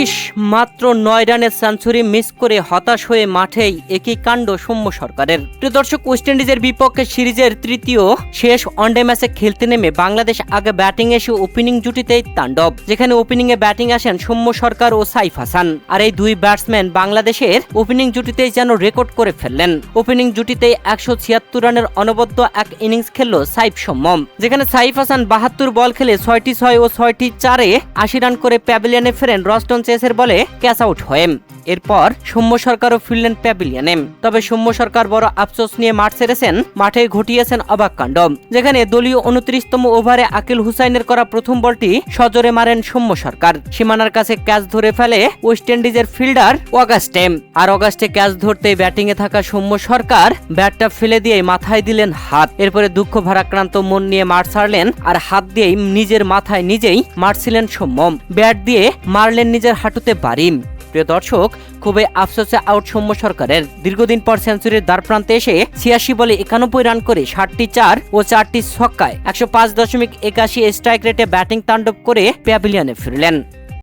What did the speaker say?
ইস, মাত্র 9 রানের century miss করে হতাশ হয়ে মাঠেই একই কাণ্ড সৌম্য সরকারের। প্রিয় দর্শক, ওয়েস্ট ইন্ডিজের বিপক্ষে সিরিজের তৃতীয় শেষ ওয়ানডে ম্যাচে খেলতে নেমে বাংলাদেশ আগে ব্যাটিং এসে ওপেনিং জুটিতেই তাণ্ডব, যেখানে ওপেনিং এ ব্যাটিং আসেন সৌম্য সরকার ও সাইফ হাসান। আর এই দুই ব্যাটসম্যান বাংলাদেশের ওপেনিং জুটিতেই যেন রেকর্ড করে ফেললেন। ওপেনিং জুটিতেই 176 রানের অনবদ্য এক ইনিংস খেলল সাইফ সৌম্য, যেখানে সাইফ হাসান 72 বল খেলে 6টি 6 ও 6টি 4-এ 80 রান করে প্যাভিলিয়নে ফেরেন রস্টন চেসের বলে ক্যাচ আউট হয়ে। এরপর সৌম্য সরকারও ফিরলেন প্যাভিলিয়নে। তবে সৌম্য সরকার বড় আফসোস নিয়ে মাঠ ছেড়েছেন। মাঠে ঘটিয়েছেন অবাক কাণ্ড, যেখানে দলীয় 29তম ওভারে আকিল হুসাইনের করা প্রথম বলটি সজোরে মারেন সৌম্য সরকার। সীমানার কাছে ক্যাচ ধরে ফেলে ওয়েস্ট ইন্ডিজের ফিল্ডার অগাস্টে। আর অগাস্টে ক্যাচ ধরতে ব্যাটিং এ থাকা সৌম্য সরকার ব্যাটটা ফেলে দিয়ে মাথায় দিলেন হাত। এরপরে দুঃখ ভারাক্রান্ত মন নিয়ে মাঠ ছাড়লেন আর হাত দিয়েই নিজের মাথায় নিজেই মারছিলেন সৌম্য। ব্যাট দিয়ে মারলেন নিজের হাঁটুতে বাড়ি। প্রিয় দর্শক, খুবই আফসোসে আউট সৌম্য সরকারের। দীর্ঘদিন পর সেঞ্চুরির দ্বারপ্রান্তে এসে 86 বলে 91 রান করে 60টি 4 ও 4টি ছক্কায় 105.81 স্ট্রাইক রেটে ব্যাটিং তাণ্ডব করে প্যাভিলিয়নে ফিরলেন।